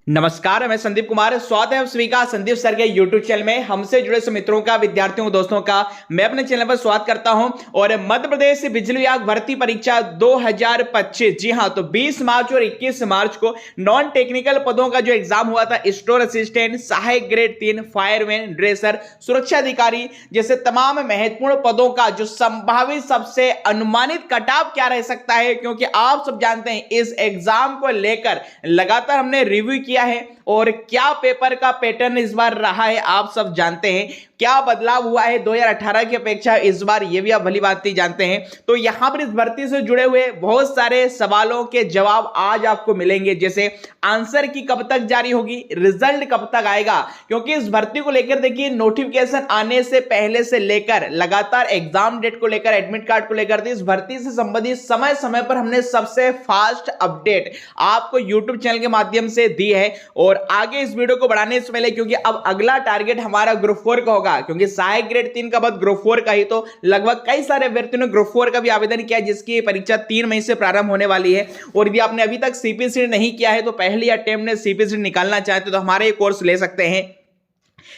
नमस्कार, मैं संदीप कुमार। स्वागत है आप सभी का संदीप सर के यूट्यूब चैनल में। हमसे जुड़े सभी मित्रों का, विद्यार्थियों दोस्तों का मैं अपने चैनल पर स्वागत करता हूं। और मध्य प्रदेश बिजली विभाग भर्ती परीक्षा 2025, जी हां, तो 20 मार्च और 21 मार्च को नॉन टेक्निकल पदों का जो एग्जाम हुआ था, स्टोर असिस्टेंट, सहायक ग्रेड 3, फायरमैन, ड्रेसर, सुरक्षा अधिकारी जैसे तमाम महत्वपूर्ण पदों का जो संभावित सबसे अनुमानित कटऑफ क्या रह सकता है, क्योंकि आप सब जानते हैं इस एग्जाम को लेकर लगातार हमने रिव्यू किया है और क्या पेपर का पैटर्न इस बार रहा है आप सब जानते हैं। क्या बदलाव हुआ है 2018 की अपेक्षा इस बार, ये भी आप भली बात जानते हैं। तो यहां पर इस भर्ती से जुड़े हुए बहुत सारे सवालों के जवाब आज आपको मिलेंगे, जैसे आंसर की कब तक जारी होगी, रिजल्ट कब तक आएगा, क्योंकि इस भर्ती को लेकर देखिए नोटिफिकेशन आने से पहले से लेकर लगातार एग्जाम डेट को लेकर, एडमिट कार्ड को लेकर इस भर्ती से संबंधित समय समय पर हमने सबसे फास्ट अपडेट आपको यूट्यूब चैनल के माध्यम से दी है। और आगे इस वीडियो को बढ़ाने से पहले, क्योंकि अब अगला टारगेट हमारा ग्रुप 4 का होगा, क्योंकि सहायक ग्रेड 3 का बाद ग्रुप 4 का ही, तो लगभग कई सारे अभ्यर्थियों ने ग्रुप 4 का भी आवेदन किया, जिसकी परीक्षा 3 मई से प्रारंभ होने वाली है। और यदि आपने अभी तक सीपीसी नहीं किया है तो पहली अटेम्प्ट में सीपीसी निकालना चाहते तो हमारे ये कोर्स ले सकते हैं।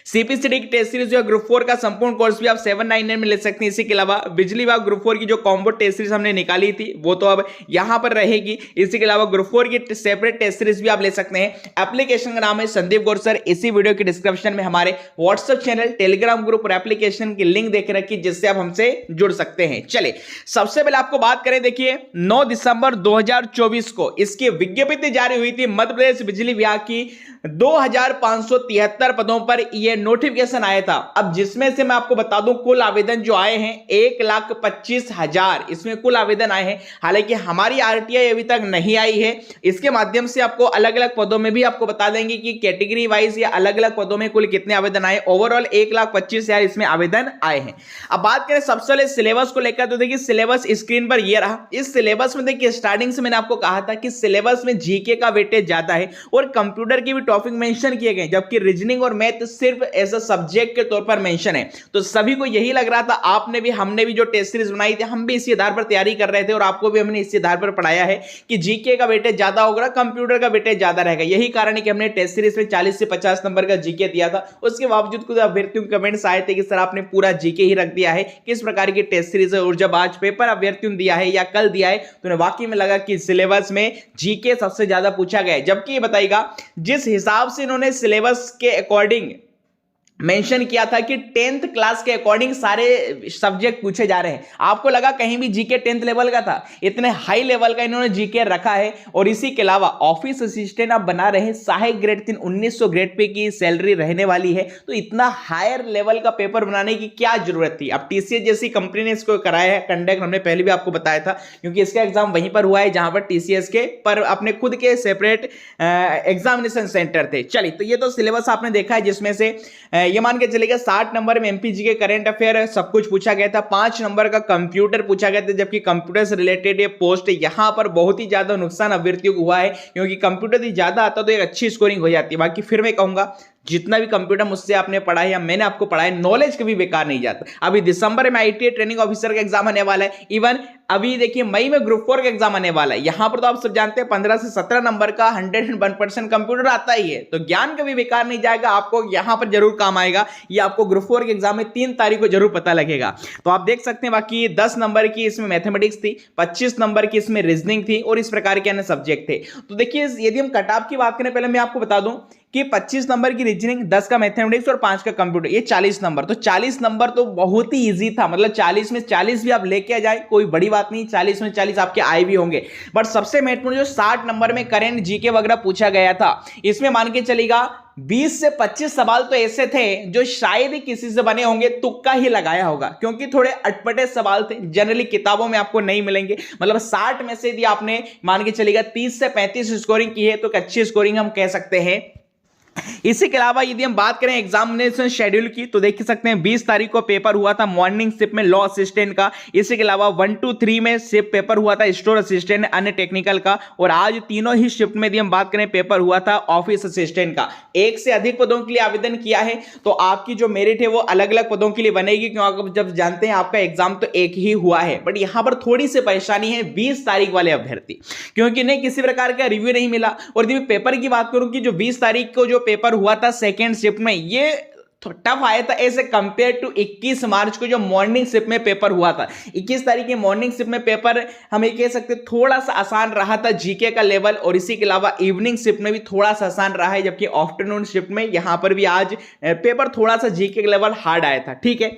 सीपीसीडी की टेस्ट सीरीज जो ग्रुप 4 का संपूर्ण कोर्स भी आप 799 में ले सकते हैं। इसी के अलावा बिजली विभाग ग्रुप 4 की जो कॉम्बो टेस्ट सीरीज हमने निकाली थी वो तो अब यहां पर रहेगी। इसी के अलावा ग्रुप 4 की सेपरेट टेस्ट सीरीज भी आप ले सकते हैं। एप्लीकेशन का नाम है संदीप गौर सर। इसी वीडियो के डिस्क्रिप्शन में हमारे व्हाट्सएप चैनल, टेलीग्राम ग्रुप और एप्लीकेशन की लिंक देख रखी, जिससे आप हमसे जुड़ सकते हैं। चलिए सबसे पहले आपको बात करें, देखिए 9 दिसंबर 2024 को इसकी विज्ञप्ति जारी हुई थी मध्य प्रदेश बिजली विभाग की। 2573 पदों पर यह नोटिफिकेशन आया था। अब जिसमें से मैं आपको बता दूं कुल आवेदन जो आए हैं 1,25,000 इसमें कुल आवेदन आए हैं। हालांकि हमारी आरटीआई अभी तक नहीं आई है, इसके माध्यम से आपको अलग अलग पदों में भी आपको बता देंगे कि कैटेगरी वाइज या अलग अलग पदों में कुल कितने आवेदन आए। ओवरऑल 1,25,000 इसमें आवेदन आए हैं। अब बात करें सबसे पहले सिलेबस को लेकर, तो देखिए सिलेबस स्क्रीन पर यह रहा। इस सिलेबस में देखिए स्टार्टिंग से मैंने आपको कहा था कि सिलेबस में जीके का वेटेज ज्यादा है और कंप्यूटर की भी टॉपिक मेंशन किए गए, जबकि रीजनिंग और मैथ सिर्फ एज अ सब्जेक्ट के तौर पर मेंशन है। तो सभी को यही लग रहा था, आपने भी, हमने भी जो टेस्ट सीरीज बनाई थी हम भी इसी आधार पर तैयारी कर रहे थे और आपको भी हमने इसी आधार पर पढ़ाया है कि जीके का वेटेज ज्यादा होगा, कंप्यूटर का वेटेज ज्यादा रहेगा। यही कारण है कि हमने टेस्ट सीरीज में 40 से 50 नंबर का जीके दिया था। उसके बावजूद कुछ अभ्यर्थियों के कमेंट्स आए थे कि सर आपने पूरा जीके ही रख दिया है, किस प्रकार की टेस्ट सीरीज है। और जब आज पेपर अभ्यर्थियों ने दिया है या कल दिया है तो उन्हें वाकई में लगा कि सिलेबस में जीके सबसे ज्यादा पूछा गया है। जबकि ये बताइएगा जिस हिसाब से इन्होंने सिलेबस के अकॉर्डिंग मेंशन किया था कि 10th क्लास के अकॉर्डिंग सारे सब्जेक्ट पूछे जा रहे हैं, आपको लगा कहीं भी जीके 10th लेवल का था? इतने हाई लेवल का इन्होंने जीके रखा है। और इसी के अलावा ऑफिस असिस्टेंट आप बना रहे हैं, सहायक ग्रेड 3 1900 ग्रेड पे की सैलरी रहने वाली है, तो इतना हायर लेवल का पेपर बनाने की क्या जरूरत थी? अब टीसीएस जैसी कंपनी ने इसको कराया है कंडक्ट, हमने पहले भी आपको बताया था, क्योंकि इसका एग्जाम वहीं पर हुआ है जहां पर टीसीएस के पर अपने खुद के सेपरेट एग्जामिनेशन सेंटर थे। चलिए, तो ये तो सिलेबस आपने देखा है, जिसमें से ये मान के चलेगा 60 नंबर में एमपीजी के करंट अफेयर सब कुछ पूछा गया था, 5 नंबर का कंप्यूटर पूछा गया था, जबकि कंप्यूटर से रिलेटेड ये पोस्ट यहां पर बहुत ही ज्यादा नुकसान अभ्यर्थियों को हुआ है, क्योंकि कंप्यूटर ही ज्यादा आता तो एक अच्छी स्कोरिंग हो जाती है। बाकी फिर मैं कहूंगा जितना भी कंप्यूटर मुझसे आपने पढ़ा है या मैंने आपको पढ़ा है, नॉलेज कभी बेकार नहीं जाता। अभी दिसंबर में आईटीआई ट्रेनिंग ऑफिसर का एग्जाम आने वाला है, इवन अभी देखिए मई में ग्रुप 4 का एग्जाम आने वाला है। यहां पर तो आप सब जानते हैं 15 से 17 नंबर का 101% कंप्यूटर आता ही है, तो ज्ञान कभी बेकार नहीं जाएगा, आपको यहां पर जरूर काम आएगा। ये आपको ग्रुप 4 के एग्जाम में 3 तारीख को जरूर पता लगेगा। तो आप देख सकते हैं बाकी 10 नंबर की इसमें मैथमेटिक्स थी, 25 नंबर की इसमें रीजनिंग थी और इस प्रकार के अन्य सब्जेक्ट थे। तो देखिए यदि हम कट ऑफ की बात करें, पहले मैं आपको बता दूं कि 25 नंबर की रीजनिंग, 10 का मैथमेटिक्स और 5 का कंप्यूटर, ये 40 नंबर। तो 40 नंबर तो बहुत ही इजी था, मतलब 40 में 40 भी आप लेके आ जाए कोई बड़ी बात नहीं, 40 में 40 आपके आए भी होंगे। बट सबसे महत्वपूर्ण जो 60 नंबर में करंट जीके वगैरह पूछा गया था, इसमें मान के चलेगा 20 से 25 सवाल तो ऐसे थे जो शायद ही किसी से बने होंगे, तुक्का ही लगाया होगा, क्योंकि थोड़े अटपटे सवाल थे, जनरली किताबों में आपको नहीं मिलेंगे। मतलब 60 में से यदि आपने मान के चलेगा 30 से 35 स्कोरिंग की है तो अच्छी स्कोरिंग हम कह सकते हैं इसी के अलावा यदि हम बात करें एग्जामिनेशन शेड्यूल की तो देख सकते हैं 20 तारीख को पेपर हुआ था मॉर्निंग शिफ्ट में लॉ असिस्टेंट का। इसी के अलावा 1 to 3 में शिफ्ट पेपर हुआ था स्टोर असिस्टेंट अन्य टेक्निकल का, और आज तीनों ही शिफ्ट में यदि हम बात करें पेपर हुआ था ऑफिस असिस्टेंट का। एक से अधिक पदों के लिए आवेदन किया है तो आपकी जो मेरिट है वो अलग अलग पदों के लिए बनेगी, क्योंकि आप जब जानते हैं आपका एग्जाम तो एक ही हुआ है, बट यहां पर थोड़ी सी परेशानी है 20 तारीख वाले अभ्यर्थी, क्योंकि इन्हें किसी प्रकार का रिव्यू नहीं मिला। और यदि पेपर की बात करूं कि जो 20 तारीख को जो पेपर हुआ था सेकेंड शिफ्ट में, ये टफ आया था ऐसे कंपेयर टू 21 मार्च को जो मॉर्निंग शिफ्ट में पेपर हुआ था। 21 तारीख के मॉर्निंग शिफ्ट में पेपर हम ये कह सकते थोड़ा सा आसान रहा था जीके का लेवल, और इसी के अलावा इवनिंग शिफ्ट में भी थोड़ा सा आसान रहा है, जबकि आफ्टरनून शिफ्ट में यहां पर भी आज पेपर थोड़ा सा जीके का लेवल हार्ड आया था। ठीक है,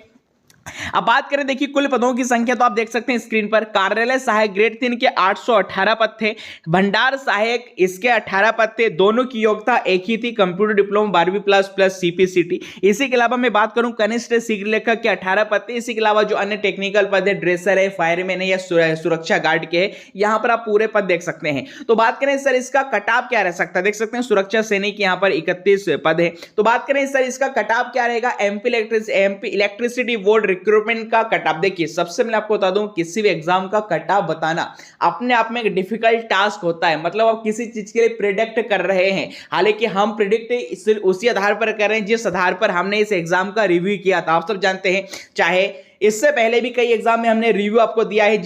अब बात करें देखिए कुल पदों की संख्या, तो आप देख सकते हैं स्क्रीन पर कार्यालय सहायक ग्रेड 3 के 818 पद थे, भंडार सहायक इसके 18 पद थे, दोनों की योग्यता एक ही थी, कंप्यूटर डिप्लोमा 12वीं प्लस सीपीसीटी। इसी के अलावा मैं बात करूं कनिष्ठ शीघ्र लेखक के 18 पद थे। इसी के अलावा जो अन्य टेक्निकल पद है, ड्रेसर है, फायरमैन है या सुरक्षा गार्ड के है, यहां पर आप पूरे पद देख सकते हैं। तो बात करें सर इसका कटाव क्या रह सकता है, देख सकते हैं सुरक्षा सैनिक यहां पर 31 पद है। तो बात करें सर इसका कटाव क्या रहेगा, एमपी इलेक्ट्रिसिटी बोर्ड रिक्रूटमेंट का कट ऑफ। देखिए सबसे पहले आपको बता दूं किसी भी एग्जाम का कट ऑफ बताना अपने आप में एक डिफिकल्ट टास्क होता है, मतलब आप किसी चीज के लिए प्रेडिक्ट कर रहे हैं, हालांकि हम प्रेडिक्ट सिर्फ उसी आधार पर कर रहे हैं जिस आधार पर हमने इस एग्जाम का रिव्यू किया था। आप सब जानते हैं, चाहे इससे पहले भी कई एग्जाम में हमने रिव्यू आपको दिया है,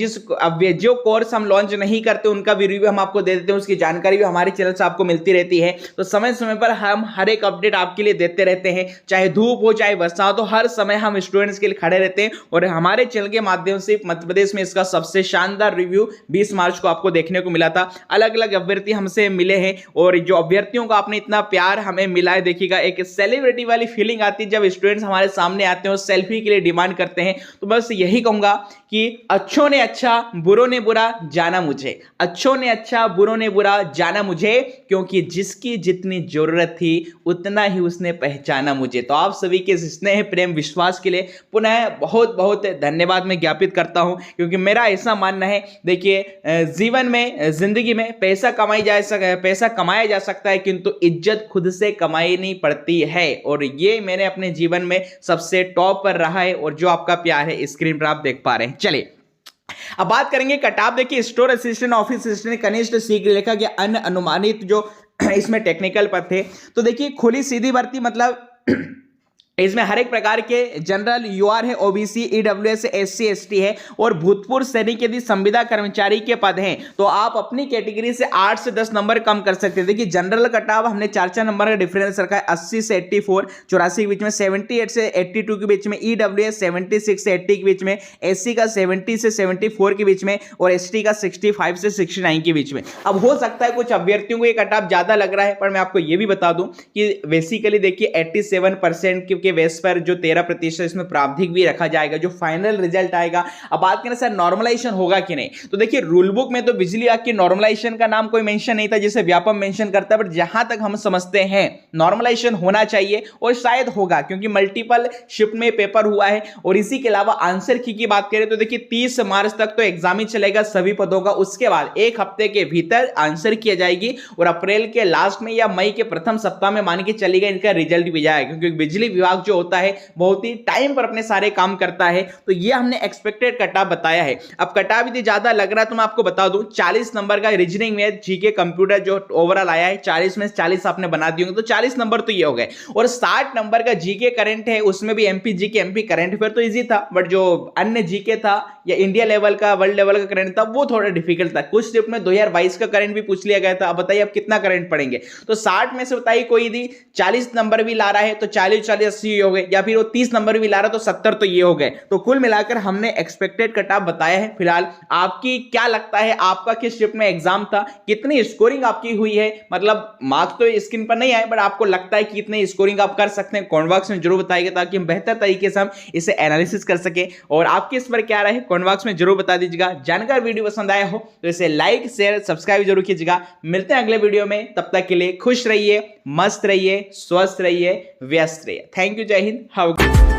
जो कोर्स हम लॉन्च नहीं करते उनका भी रिव्यू हम आपको दे देते हैं, उसकी जानकारी भी हमारे चैनल से आपको मिलती रहती है। तो समय समय पर हम हर एक अपडेट आपके लिए देते रहते हैं, चाहे धूप हो चाहे वर्षा हो, तो हर समय हम स्टूडेंट्स के लिए खड़े रहते हैं। और हमारे चैनल के माध्यम से मध्य प्रदेश में इसका सबसे शानदार रिव्यू 20 मार्च को आपको देखने को मिला था। अलग अलग अभ्यर्थी हमसे मिले हैं, और जो अभ्यर्थियों का आपने इतना प्यार हमें मिला है, देखिएगा एक सेलिब्रिटी वाली फीलिंग आती है जब स्टूडेंट्स हमारे सामने आते हैं और सेल्फी के लिए डिमांड करते हैं। तो बस यही कहूंगा कि अच्छों ने अच्छा बुरों ने बुरा जाना मुझे, अच्छों ने अच्छा बुरों ने बुरा जाना मुझे, क्योंकि जिसकी जितनी जरूरत थी उतना ही उसने पहचाना मुझे। तो आप सभी के स्नेह प्रेम विश्वास के लिए पुनः बहुत बहुत धन्यवाद मैं ज्ञापित करता हूं, क्योंकि मेरा ऐसा मानना है, देखिए जीवन में जिंदगी में पैसा कमाया जा सकता है, किंतु इज्जत खुद से कमाई नहीं पड़ती है, और ये मैंने अपने जीवन में सबसे टॉप पर रहा है, और जो आपका प्यार है स्क्रीन पर आप देख पा रहे हैं। चलिए अब बात करेंगे कटाव। देखिए स्टोर असिस्टेंट, ऑफिस असिस्टेंट, कनिष्ठ शीघ्र लेखक या अन्य अनुमानित जो इसमें टेक्निकल पद थे। तो देखिए खुली सीधी भर्ती, मतलब इसमें हर एक प्रकार के जनरल, यूआर है, ओबीसी, ईडब्ल्यूएस, एससी, एसटी है, और भूतपूर्व सैनिक यदि संविदा कर्मचारी के पद हैं तो आप अपनी कैटेगरी से 8 से 10 नंबर कम कर सकते हैं। देखिए जनरल कटाव हमने 4 नंबर का डिफरेंस रखा है, 80 से 84, 84 के बीच में, 78 से 82 के बीच में, ईडब्ल्यूएस 76 से 80 के बीच में, एससी का 70 से 74 के बीच में, और एसटी का 65 से 69 के बीच में। अब हो सकता है कुछ अभ्यर्थियों को ये कटाव ज्यादा लग रहा है, पर मैं आपको ये भी बता दूं कि बेसिकली देखिए 87% के बेस पर जो 13% इसमें प्रावधिक भी रखा जाएगा जो फाइनल रिजल्ट आएगा। अब बात करें सर नॉर्मलाइजेशन होगा कि नहीं, तो देखिए रूल बुक में तो बिजली विभाग की नॉर्मलाइजेशन का नाम कोई मेंशन नहीं था जिसे व्यापम मेंशन करता है, बट जहां तक हम समझते हैं नॉर्मलाइजेशन होना चाहिए और शायद होगा, क्योंकि मल्टीपल शिफ्ट में पेपर हुआ है। और इसी के अलावा आंसर की बात करें तो देखिए 30 मार्च तक तो एग्जाम ही चलेगा सभी पदों का, उसके बाद एक हफ्ते के भीतर आंसर किया जाएगी, और अप्रैल के लास्ट में या मई के प्रथम सप्ताह में मान के चलेगा इनका रिजल्ट भी जाएगा, क्योंकि बिजली विभाग जो होता है बहुत ही टाइम पर अपने सारे काम करता है। तो ये हमने एक्सपेक्टेड कटाव बताया है। अब कटाव यदि ज्यादा लग रहा है तो मैं आपको बता दूं 40 नंबर का रीजनिंग में जीके कंप्यूटर जो ओवरऑल आया है 40 में 40 आपने बना दिए होंगे, तो 40 नंबर तो ये हो गए। और 60 नंबर का जीके करंट है, उसमें भी MP GK MP current affair तो इजी था, बट जो अन्य जीके था या इंडिया लेवल का वर्ल्ड लेवल का करंट था वो थोड़ा डिफिकल्ट था। कुछ स्टेप में 2022 का करंट भी पूछ लिया गया था। अब बताइए आप कितना करंट पढ़ेंगे, तो 60 में से बताइए कोई यदि 40 नंबर भी ला रहा है तो 40 40 80 हो गए, या फिर वो 30 नंबर भी ला रहा तो 70 तो ये हो गए। तो कुल मिलाकर हमने एक्सपेक्टेड कट ऑफ बताया है। फिलहाल आपकी क्या लगता है, आपका किस शिफ्ट में एग्जाम था, कितनी स्कोरिंग आपकी हुई है, मतलब मार्क्स तो स्क्रीन पर नहीं आए बट आपको लगता है कि कितनी स्कोरिंग आप कर सकते हैं, कमेंट बॉक्स में जरूर बताइएगा ताकि हम बेहतर तरीके से हम इसे एनालिसिस कर सके। और आपके इस पर क्या रहे कमेंट बॉक्स में जरूर बता दीजिएगा। जानकार वीडियो पसंद आया हो तो इसे लाइक शेयर सब्सक्राइब जरूर कीजिएगा। मिलते हैं अगले वीडियो में, तब तक के लिए खुश रहिए, मस्त रहिए, स्वस्थ रहिए, व्यस्त रहिए। थैंक यू, जय हिंद।